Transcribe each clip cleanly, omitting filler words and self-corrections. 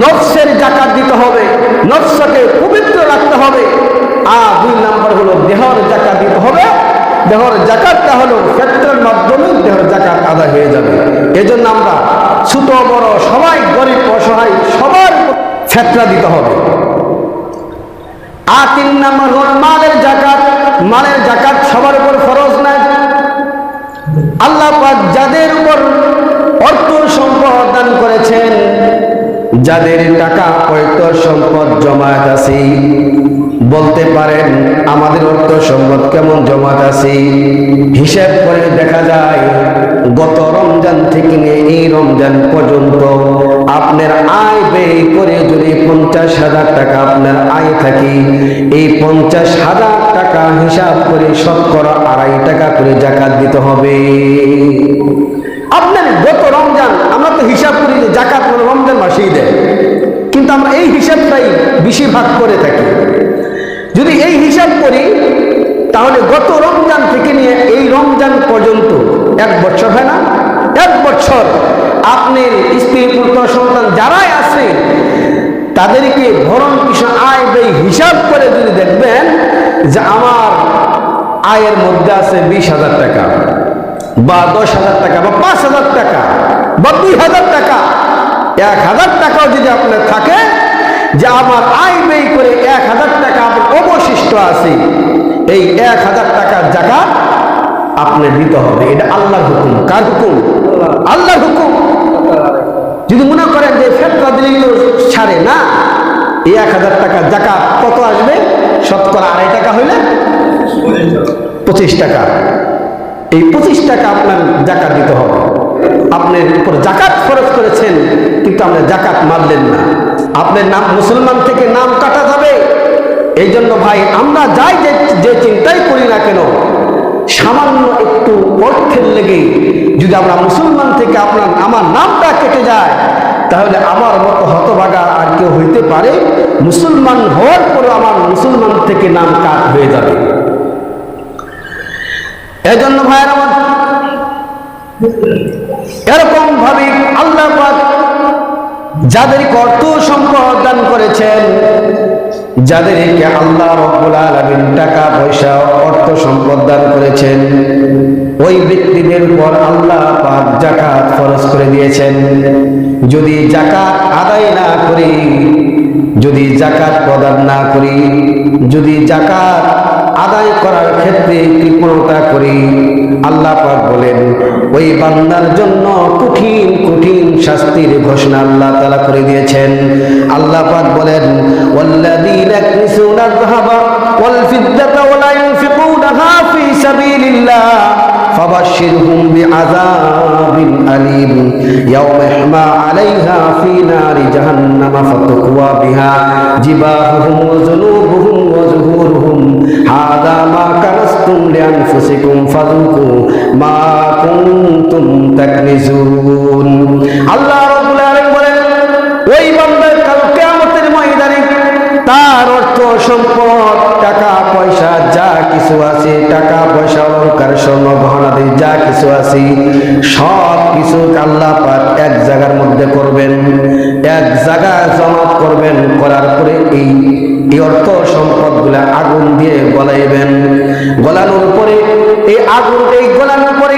নফসের জাকাত দিতে হবে, নফসকে পবিত্র রাখতে হবে। আর 2 নম্বর হলো দেহর জাকাত দিতে হবে। দেহর জাকাতটা হলো ফিতরের মাধ্যমে দেহর জাকাত আদায় হয়ে যাবে। এজন্য আমরা ছোট বড় সবাই, গরিব অসহায় সবার ফিতরা দিতে হবে। আর 3 নম্বর হলো মালের জাকাত। মালের জাকাত সবার উপর ফরজ নয়। আল্লাহ পাক যাদের উপর অর্থ সম্পদ দান করেছেন, যাদের টাকা পয়সা সম্পদ জমায়েত আছে, বলতে পারেন আমাদের অর্থ সম্পদ কেমন জমায়েত আছে। হিসাব করে দেখা যায় গত রমজান থেকে নিয়ে এই রমজান পর্যন্ত আপনার আয় ব্যয় করে যদি 50,000 টাকা আপনার আয় থাকে, এই 50,000 টাকা হিসাব করে শতকরা 2.5 টাকা করে জাকাত দিতে হবে। আপনার গত রমজান, আমরা তো হিসাব করি যে জাকাত রমজান মাসেই দেয়, কিন্তু আমরা এই হিসাবটাই বেশি ভাগ করে থাকি। যদি এই হিসাব করি তাহলে গত রমজান থেকে নিয়ে এই রমজান পর্যন্ত 1 বছর হয় না? 1 বছর আপনার স্ত্রী পুত্র সন্তান যারাই আছে তাদেরকে ভরণ পোষণ আয় ব্যয় হিসাব করে যদি দেখবেন যে আমার আয়ের মধ্যে আছে 20,000 টাকা বা 10,000 টাকা বা 5,000 টাকা বা 2,000 টাকা, 1,000 টাকাও যদি আপনার থাকে যে আমার আয় ব্যয় করে 1,000 টাকা অবশিষ্ট আছে, এই 1,000 টাকার জাকাত আপনার দিতে হবে। এটা আল্লাহর হুকুম। কার হুকুম? আল্লাহর হুকুম। যদি মনে করেন যে ফিতরা দিলেই তো ছাড়ে না, এই 1,000 টাকার জাকাত কত আসবে? শতকরা 2.5 টাকা হইলে 25 টাকা। এই 25 টাকা আপনার জাকাত দিতে হবে। আপনার উপর জাকাত খরচ করেছেন কিন্তু আপনি জাকাত মানলেন না, আপনার নাম মুসলমান থেকে নাম কাটা যাবে। এই জন্য ভাই আমরা যাই যে চিন্তাই করি না কেন, সামান্য একটু অর্থের লেগে যদি আমরা মুসলমান থেকে আমার নামটা কেটে যায়, তাহলে আমার মতো হতভাগা আর কেউ হইতে পারে? মুসলমান হওয়ার পরে আমার মুসলমান থেকে নাম কাট হয়ে যাবে। এজন্য ভাইয়ের আমার এরকম ভাবে আল্লাহ পাক যাদেরকে অর্থ সম্পদ দান করেছেন, যাদেরকে আল্লাহ রাব্বুল আলামিন টাকা পয়সা অর্থ সম্পদ দান করেছেন, ওই ব্যক্তিদের উপর আল্লাহ পাক যাকাত ফরজ করে দিয়েছেন। যদি যাকাত আদায় না করি, যদি যাকাত প্রদান না করি, যদি যাকাত আদায় করার ক্ষেত্রে কৃপণতা করি, আল্লাহ পাক বলেন ওই বান্দার জন্য কঠিন কঠিন শাস্তির ঘোষণা আল্লাহ তাআলা করে দিয়েছেন। আল্লাহ পাক বলেন ওয়াল্লাযীনা ইয়াকনিসুনা আয-যাহাবা ওয়াল ফিদ্দাতা ওয়া লা ইউনফিকুনাহা ফী সাবিলিল্লাহ ফাবাশশিরহুম বিআযাবিন আলীম ইয়াওমা ইহমা আলাইহা ফী নারি জাহান্নামা ফাতুকওয়া বিহা জিবাহুহুম ওয়া যুনুবুহুম ওয়া যুহুরুহুম হাযা মা কানাসতুম লিআনফুসিকুম ফাযুকু মা কুনতুম তাকনিজুন। আল্লাহ রাব্বুল আলামিন বলেন ওই বান্দা কাল কিয়ামতের ময়দানে তার অর্থ সম্পদ টাকা পয়সা যা কিছু আছে, টাকা পয়সা অলংকার স্বর্ণ গহনাদি যা কিছু আছে, সব কিছু আল্লাহ পাক এক জায়গার মধ্যে করবেন, এক জায়গায় জমা করবেন। করার পরে এই অর্থ সম্পদ গুলা আগুন দিয়ে গলাইবেন। গলানোর পরে এই আগুন, এই গলানোর পরে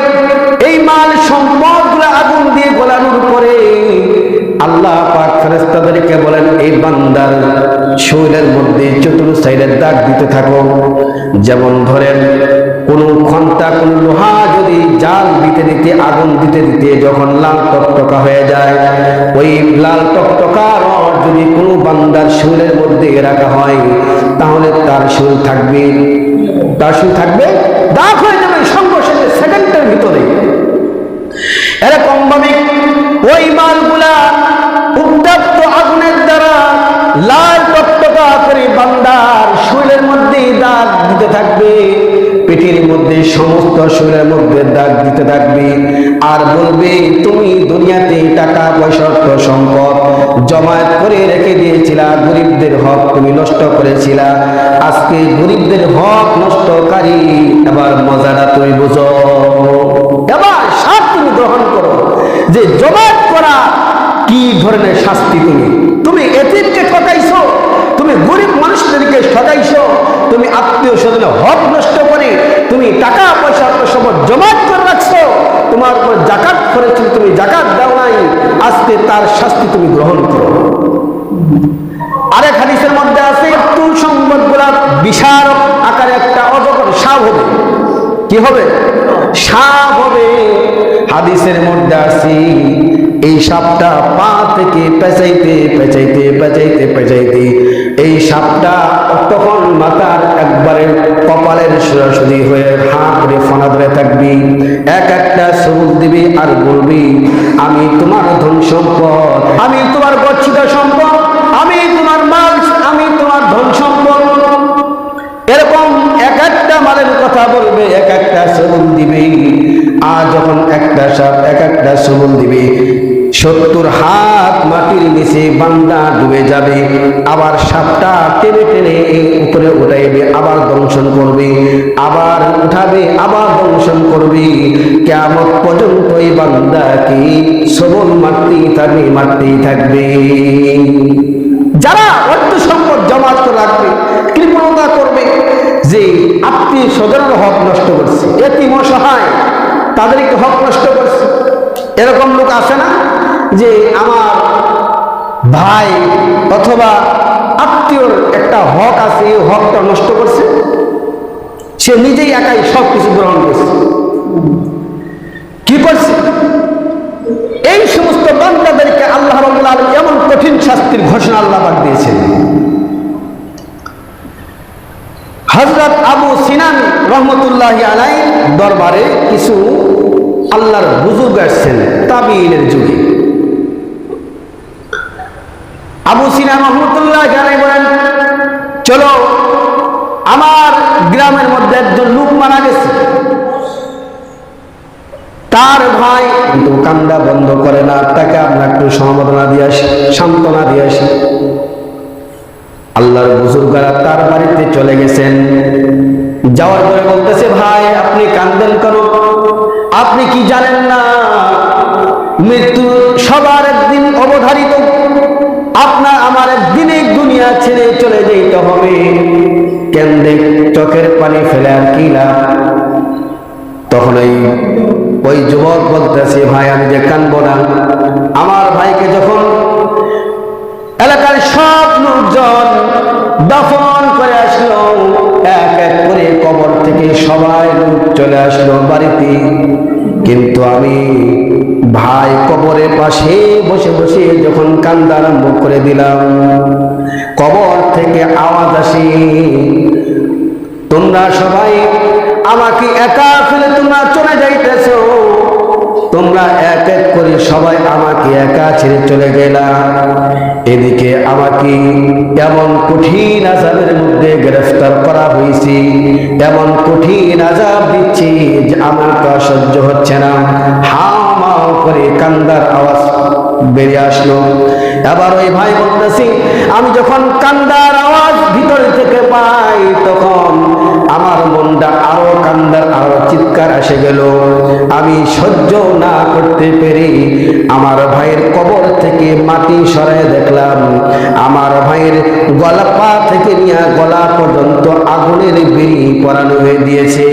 এই মাল সম্পদ গুলা আগুন দিয়ে গলানোর পরে আল্লাহ পাক ফেরেশতাদেরকে বলেন এই বান্দার শরীরের মধ্যে চতুর্থ সাইডে দাগ দিতে থাকো। যেমন ধরেন কোন ঘন্টা কোন লোহা যদি জাল দিতে দিতে আগুন দিতে দিতে যখন লাল টকটকা হয়ে যায়, ওই লাল টকটকা রড যদি কোনো বান্দার শরীরের মধ্যে রাখা হয় তাহলে তার শরীর থাকবে, দাগ হয়ে যাবে সঙ্গে সঙ্গে সেকেন্ডের ভিতরে। এরকম ভাবে ওই মালগুলা উত্তপ্ত আগুনের দ্বারা লাল টকটকা করে বান্দার শরীরের মধ্যে দাগ দিতে থাকবে, পেটের মধ্যে সমস্ত শরীরের মধ্যে দাগ দিতে থাকবে। আর বলবে তুমি দুনিয়াতে টাকা পয়সা অর্থ সম্পদ জমায়েত করে রেখে দিয়েছিলা, গরিবদের হক তুমি নষ্ট করেছিলা, আজকে গরিবদের হক নষ্টকারী এবার মজাটা তুমি বুঝো, এবার সাপ তুমি গ্রহণ করো যে জমায়েত করা কি ধরনের শাস্তি? তুমি এতিমকে ঠকাইছো, তুমি গরিব মানুষদেরকে ঠকাইছো, তুমি আত্মীয় স্বজনের হক নষ্ট করে তুমি টাকা পয়সা সব জমা করে রাখছো, তোমার উপর জাকাত করেছিল, তুমি জাকাত দাও নাই, আজকে তার শাস্তি তুমি গ্রহণ করো। আরেক হাদিসের মধ্যে আছে তুল সম্পদগুলা বিশাল আকারে একটা অজগর সাপ হবে। কি হবে? সাপ হবে। হাদিসের মধ্যে আছে এই সাপটা পা থেকে পেঁচাইতে পেঁচাইতে পেঁচাইতে পেঁচাইতে এই সাপটা তখন মাথার একবারে কপালের সোজাসুজি হয়ে হাঁ করে ফনা ধরে থাকবি, এক একটা সবুজ দিবি আর বলবি আমি তোমার ধন সম্পদ, আমি তোমার গচ্ছিত সম্পদ, আমি তোমার মাল, আমি তোমার ধন সম্পদ। এরকম এক একটা মালের কথা বলবে, এক একটা সবুজ দিবে। আর যখন একটা সাপ এক একটা সবুজ দিবে, 70 হাত মাটির নিচে বান্দা ডুবে যাবে, আবার সাপটা টেনে টেনে উপরে উঠাইবে, আবার দংশন করবে, আবার উঠাবে, আবার দংশন করবে। কিয়ামত পর্যন্ত এই বান্দাকে সবল মারতেই থাকবে, মারতেই থাকবে। যারা অর্থ সম্পদ জমা করে রাখবে, কৃপণতা করবে, যে আত্মীয় স্বজনের হক নষ্ট করছে, এতিম অসহায় তাদেরকে হক নষ্ট করছে। এরকম লোক আছে না যে আমার ভাই অথবা আত্মীয়র একটা হক আছে, এই হকটা নষ্ট করছে, সে নিজেই একাই সব কিছু গ্রহণ করছে। কি করছে? এই সমস্ত বান্দাদেরকে আল্লাহ রাব্বুল আলামিন এমন কঠিন শাস্তির ঘোষণা আল্লাহ পাক দিয়েছেন। হযরত আবু সিনান রহমতুল্লাহি আলাইহি দরবারে কিছু আল্লাহর বুজুর্গ আসছেন তাবিঈনের যুগে। আবু সিনান রহমতুল্লাহি আলাইহি বলেন, চলো আমার গ্রামের মধ্যে একজন লোক মারা গেছে, তার ভাই কিন্তু কান্না বন্ধ করে না, তাকে আমরা একটু সমবেদনা দিয়ে আসি, সান্ত্বনা দিয়ে আসি। আল্লাহর বুজুর্গরা তার বাড়িতে চলে গেছেন। যাওয়ার পরে বলতেছে, ভাই আপনি কান্দেন কেন? আপনি কি জানেন না মৃত্যু সবার একদিন অবধারিত? আপনার আমার একদিনে দুনিয়া ছেড়ে চলে যেতে হবে, কেন্দে চোখের পানি ফেলে আর কি লাভ? তখন ওই যুবক বলতেছে, ভাই আমি যে কানবো না, আমার ভাইকে যখন এলাকার সব লোকজন দাফন করে আসলো, এক এক করে কবর থেকে সবাই লোক চলে আসলো বাড়িতে, কিন্তু আমি ভাই কবরের পাশে বসে বসে যখন কান্দা আরম্ভ করে দিলাম, কবর থেকে আওয়াজ আসে, তোমরা সবাই আমাকে একা ফেলে তোমরা চলে যাইতেছো, তোমরা এক এক করে সবাই আমাকে একা ছেড়ে চলে গেলা। এদিকে আমাকে এমন কঠিন আযাবের মধ্যে গ্রেফতার করা হয়েছে, এমন কঠিন আযাব দিচ্ছে যে আমার তা সহ্য হচ্ছে না। হাও মাও করে কান্দার আওয়াজ বেরিয়ে আসলো। এবার ওই ভাই বলতেছি, আমি যখন কান্দার আওয়াজ ভিতর থেকে পাই, তখন আমার মনটা আরো কান্দার আরো চিৎকার এসে গেল। আমি সহ্য না করতে পেরে আমার ভাইয়ের কবর থেকে মাটি সরাই দেখলাম, আমার ভাইয়ের গলা পা থেকে নিয়ে গলা পর্যন্ত আগুনের বেড়ি পরানো হয়ে দিয়েছে।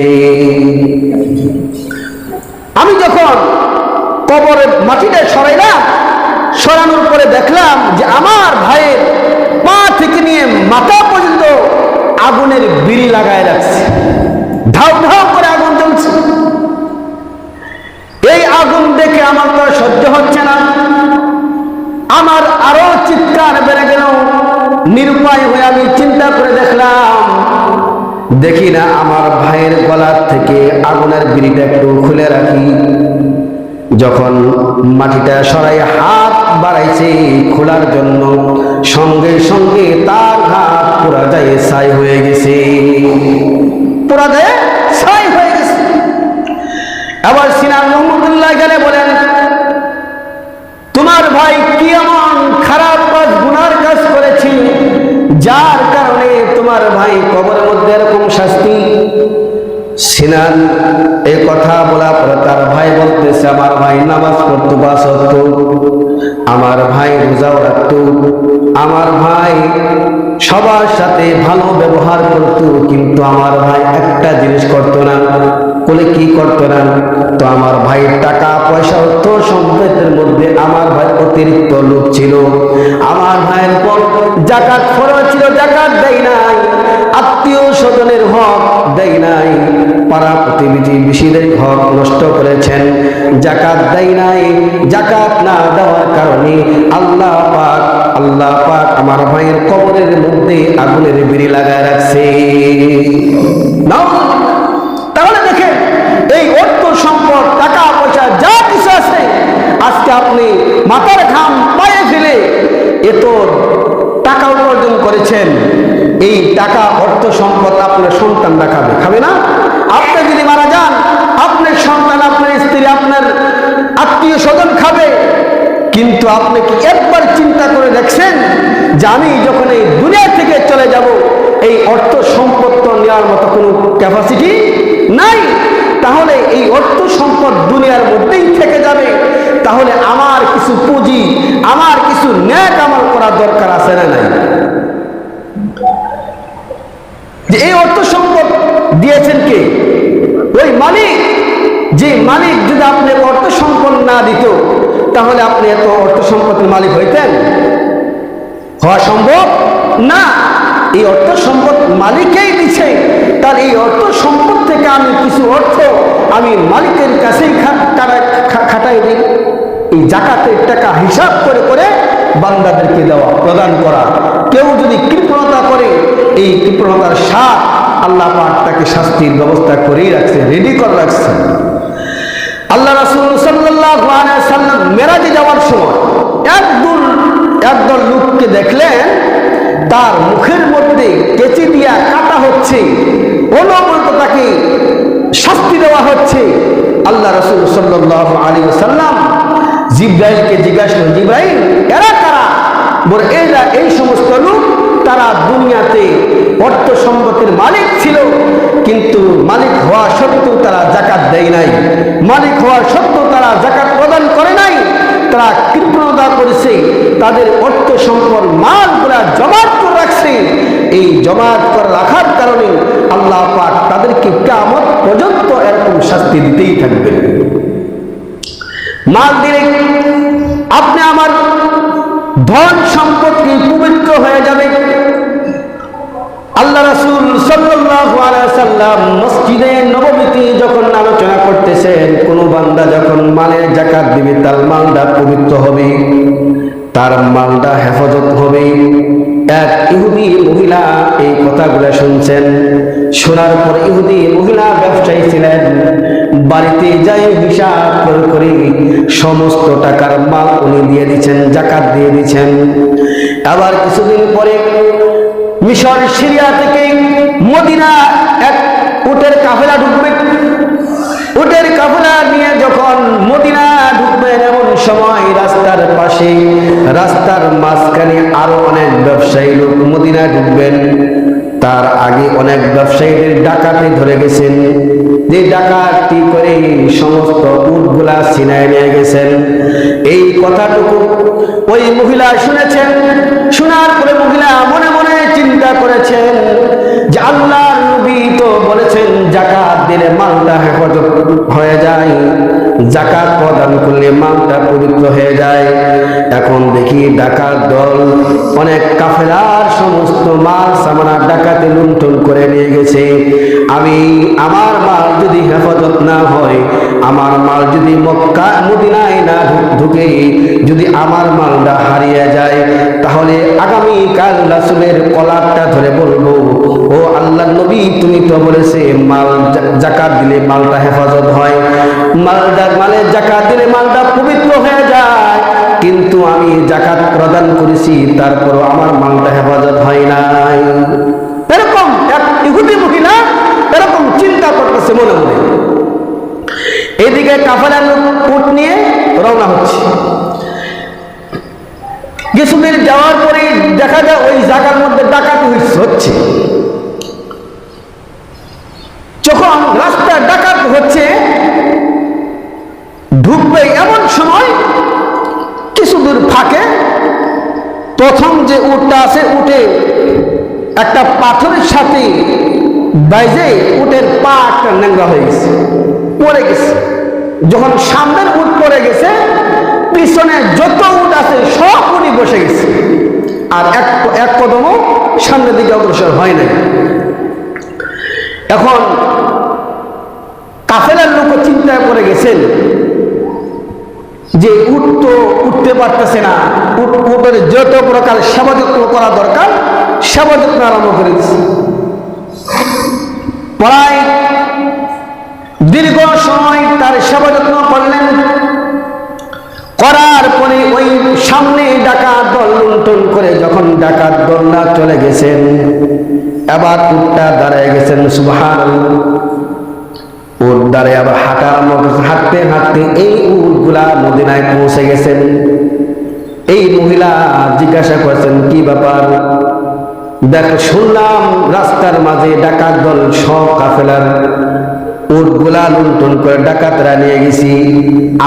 আমি যখন কবরের মাটিটা সরাইলাম, সরানোর পরে দেখলাম যে আমার ভাইয়ের পা থেকে নিয়ে মাথা পর্যন্ত আগুনের বিড়ি লাগায় রাখছে, ধাউ ধাউ করে আগুন জ্বলছে। এই আগুন দেখে আমার তো সহ্য হচ্ছে না, আমার আরো চিৎকার বেড়ে গেল। নিরুপায় হয়ে আমি চিন্তা করে দেখলাম, দেখি না আমার ভাইয়ের গলার থেকে আগুনের বিড়িটা একটু খুলে রাখি। যখন মাটিটা সরাই হাত বাড়াইছে খোলার জন্য, সঙ্গে সঙ্গে তার হাত পুরা যায় ছাই হয়ে গেছে, পুরা যায় ছাই হয়ে গেছে। আবার সিনান রহমতুল্লাহ গেলে বলেন, তোমার ভাই কি এমন খারাপ কাজ, গুনার কাজ করেছি যার কারণে তোমার ভাই কবরের মধ্যে এরকম শাস্তি? সিনান এই কথা বলার পরে তার ভাই বলতেছে, আমার ভাই নামাজ পড়তো বা সত্য, আমার ভাই রোজাও রাখতো, আমার ভাই সবার সাথে ভালো ব্যবহার করত, কিন্তু আমার ভাই একটা জিনিস করতো না। বলে কি করতো না? তো আমার ভাই টাকা পয়সা অর্থ সম্পদের মধ্যে আমার ভাই অতিরিক্ত লোভ ছিল। আমার ভাইয়ের পর যাকাত ফরজ ছিল, যাকাত দেয় নাই। আত্মীয় স্বজনের হক দেয় নাই, পাড়া প্রতিবেশী বেশিদের হক নষ্ট করেছেন, যাকাত দেয় নাই। যাকাত না দেওয়ার কারণে আল্লাহ পাক আমার ভাইয়ের কবরের মধ্যে আগুনের বিড়ি লাগায় রাখছে। তাহলে দেখেন, এই অর্থ সম্পদ টাকা পয়সা যা কিছু আছে, আজকে আপনি মাথার ঘাম পায়ে ফেলে এত টাকা উপার্জন করেছেন, এই টাকা অর্থ সম্পদ আপনার সন্তানরা খাবে না? আপনি যদি মারা যান, আপনার সন্তান, আপনার স্ত্রী, আপনার আত্মীয় স্বজন খাবে। কিন্তু আপনি কি একবার চিন্তা করে দেখছেন যে আমি যখন এই দুনিয়া থেকে চলে যাব, এই অর্থ সম্পদ তো নেওয়ার মতো কোনো ক্যাপাসিটি নাই। তাহলে এই অর্থ সম্পদ দুনিয়ার মধ্যেই থেকে যাবে। তাহলে আমার কিছু পুঁজি, আমার কিছু ন্যাক আমল করার দরকার আছে না নাই? যে এই অর্থ সম্পদ দিয়েছেন কে? ওই মালিক। যে মালিক যদি আপনি অর্থ সম্পদ না দিত, তাহলে আপনি এত অর্থ সম্পদের মালিক হইতেন? হওয়া সম্ভব না। এই অর্থ সম্পদ মালিকই দিচ্ছে। তার এই অর্থ সম্পদ থেকে আমি কিছু অর্থ আমি মালিকের কাছেই খাটাই দিই। এই যাকাতের টাকা হিসাব করে করে বান্দাদেরকে দেওয়া, প্রদান করা। কেউ যদি কৃপণতা করে, এই কৃপণতার স্বাদ আল্লাহ পাক তাকে শাস্তির ব্যবস্থা করেই রাখছে, রেডি করে রাখছে। আল্লাহ রাসূল সাল্লাল্লাহু আলাইহি ওয়াসাল্লাম মেরাজে যাওয়ার সময় একদল লোককে দেখলেন, তার মুখের মধ্যে কেচি দিয়া কাটা হচ্ছে, অনবরত তাকে শাস্তি দেওয়া হচ্ছে। আল্লাহ রাসূল সাল্লাল্লাহু আলাইহি ওয়াসাল্লাম জিবরাইলকে জিজ্ঞাসা করলেন, জিবরাইল, এরা কারা? বলে এরা এই সমস্ত লোক, তারা দুনিয়াতে অর্থ সম্পদের মালিক ছিল, কিন্তু মালিক হওয়া সত্ত্বেও তারা যাকাত দেয় নাই, মালিক হওয়া সত্ত্বেও তারা যাকাত প্রদান করে নাই। তারা কৃপণতা করেছে, তাদের অর্থ সম্পদ মালগুলা জমাট করে রাখছে। এই জমাট করে রাখার কারণে আল্লাহ পাক তাদেরকে কিয়ামত পর্যন্ত এরকম শাস্তি দিতেই থাকবে। মাল দিলে আপনি আমার ধন সম্পত্তি পবিত্র হয়ে যাবে। আল্লাহ রাসূল সাল্লাল্লাহু আলাইহি ওয়াসাল্লাম মসজিদে নববীতে যখন আলোচনা করতেছেন, কোন বান্দা যখন মালের যাকাত দিবে, তার মালটা পবিত্র হবে, তার মালটা হেফাজত হবে। এক ইহুদি মহিলা এই কথাগুলো শুনছেন। শোনার পর ইহুদি মহিলা ব্যবসায়ী ছিলেন, বাড়িতে যাই হিসাব করে সমস্ত টাকার মাল উনি দিয়ে দিচ্ছেন, যাকাত দিয়ে দিচ্ছেন। আবার কিছুদিন পরে মিশর সিরিয়া থেকে মদিনা এক উটের কাফেলা ঢুকবে। উটের কাফেলা নিয়ে যখন মদিনা ঢুকবেন, এমন সময় রাস্তার পাশে, রাস্তার মাঝখানে আরো অনেক ব্যবসায়ী লোক মদিনা ঢুকবেন। তার আগে অনেক ব্যবসায়ীদের ডাকাতি ধরে গেছেন, যে ডাকাতি করে সমস্ত উটগুলা ছিনায় নিয়ে গেছেন। এই কথাটুকু ওই মহিলা শুনেছেন। শোনার পরে মহিলা মনে মনে চিন্তা করেছেন যে আল্লাহর নবী তো বলেছেন যাকাত দিলে মালটা হেফাজত হয়ে যায়, যাকাত প্রদান করলে মালটা পবিত্র হয়ে যায়। এখন দেখি ডাকাত দল অনেক কাফেলার সমস্ত মাল সামানা ডাকাতে লুণ্ঠন করে নিয়ে গেছে। আমি আমার মাল যদি হেফাজত না হয়, আমার মাল যদি মক্কা মদিনায় না ঢুকে, যদি আমার মালটা হারিয়ে যায়, তাহলে আগামী কাল রাসূলের কলারটা ধরে বলবো, ও আল্লাহর নবী, তুমি তো বলেছে মাল যাকাত দিলে মালটা হেফাজত হয়, মালের যাকাত দিলে মালটা পবিত্র হয়ে যায়, কিন্তু আমি যাকাত প্রদান করেছি, তারপরও আমার মালটা হেফাজত হয় নাই। এরকম এক ইহুদি মহিলা এরকম চিন্তা করতেছে মনে মনে। এদিকে কাফেলার লোক উট নিয়ে রওনা হচ্ছে। কিছুদিন যাওয়ার পরে দেখা যায় ওই জায়গার মধ্যে ডাকাতি হচ্ছে। যখন উটটা আছে, উঠে একটা পাথরের সাথে বাইজে উটের পা একটা ন্যাংরা হয়ে গেছে, পড়ে গেছে। যখন সামনের উট পড়ে গেছে, পিছনে যত উট আছে সব উটই বসে গেছে, আর এক কদমও সামনের দিকে অগ্রসর হয় নাই। এখন কাফেলার লোক চিন্তায় পড়ে গেছেন যে উট তো উঠতে পারতেছে না, উটের যত প্রকার সেবা যত্ন করা দরকার সেবা যত্ন আরম্ভ করে দিচ্ছে। প্রায় দীর্ঘ সময় তার সেবা যত্ন করলেন, করার পরে ওই সামনে ডাকাত দল লুণ্ঠন করে যখন ডাকাত দলরা চলে গেছেন, এবার উটটা দাঁড়ায় গেছেন। সুবহানাল্লাহ। উট দাঁড়ায় আবার হাঁটা আরম্ভ করেছেন। হাঁটতে হাঁটতে এই উটগুলা মদিনায় পৌঁছে গেছেন। এই মহিলা জিজ্ঞাসা করেছেন, কি ব্যাপার? দেখো, শুনলাম রাস্তার মাঝে ডাকাত দল সব কাফেলার উটগুলা লুণ্ঠন করে ডাকাতরা নিয়ে গেছি,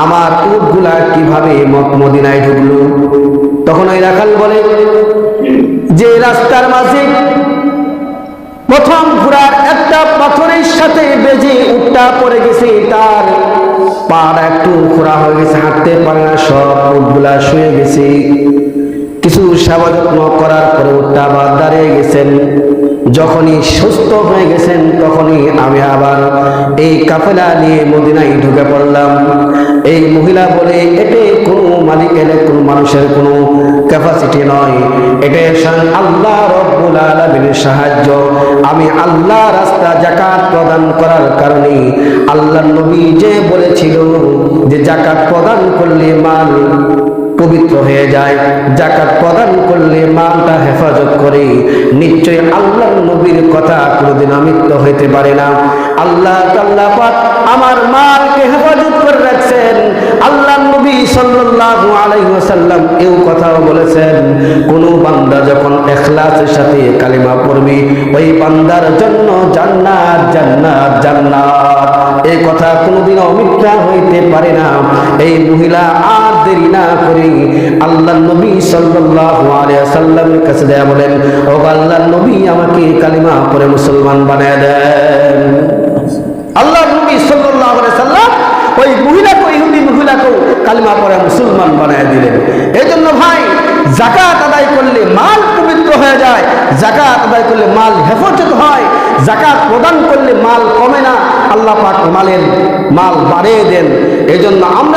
আমার উটগুলা কিভাবে মদিনায় ঢুকলো? তখন ওই রাখাল বলে যে রাস্তার মাঝে প্রথম ঘোড়ার একটা পাথরের সাথে বেজে উটটা পড়ে গেছে, তার পাড়া একটু খোঁড়া হয়ে গেছে, হাঁটতে পারে না, সব উটগুলা শুয়ে গেছে। কিছু সেবা যত্ন করার পরে উটটা আবার দাঁড়িয়ে গেছেন। যখনই সুস্থ হয়ে গেছেন তখনই আমি আবার এই কাফেলা নিয়ে মদিনায় ঢুকে পড়লাম। এই মহিলা বলে, এতে কোনো মালিকের কোনো মানুষের কোনো ক্যাপাসিটি নয়, এটা আল্লাহ রব্বুল আলামিনের সাহায্য। আমি আল্লাহ রাস্তা যাকাত প্রদান করার কারণে আল্লাহর নবী যে বলেছিল যে যাকাত প্রদান করলে মাল পবিত্র হয়ে যায়, যাকাত প্রদান করলে মালটা হেফাজত করে, নিশ্চয়ই আল্লাহর নবীর কথা কোনোদিন অমিথ্য হইতে পারে না। আল্লাহ তাআলা পাক আমার মালকে হেফাজত করে রাখছেন। আল্লাহর নবী সাল্লাল্লাহু আলাইহি ওয়াসাল্লাম এই কথাও বলেছেন, কোন বান্দা যখন ইখলাসের সাথে কালিমা পড়বে ওই বান্দার জন্য জান্নাত জান্নাত জান্নাত। এই কথা কোনোদিন অমিথ্যা হইতে পারে না। এই মহিলা আর দেরি না করে আল্লাহর নবী সাল্লাল্লাহু আলাইহি ওয়াসাল্লামের কাছে যায়, বলেন, ও আল্লাহর নবী, আমাকে কালিমা পড়ে মুসলমান বানায় দেন। আল্লাহর নবী সাল্লাল্লাহু আলাইহি ওয়াসাল্লাম ওই মহিলাকে, ইহুদি মহিলাকে কালিমা পড়ে মুসলমান বানায় দিলেন। এই জন্য ভাই, যাকাত আদায় করলে মাল পবিত্র হয়ে যায়, যাকাত আদায় করলে মাল হেফাজত হয়, যাকাত প্রদান করলে মাল কমে না, আল্লাহ পাক মাল বাড়িয়ে দেন। এই জন্য আমরা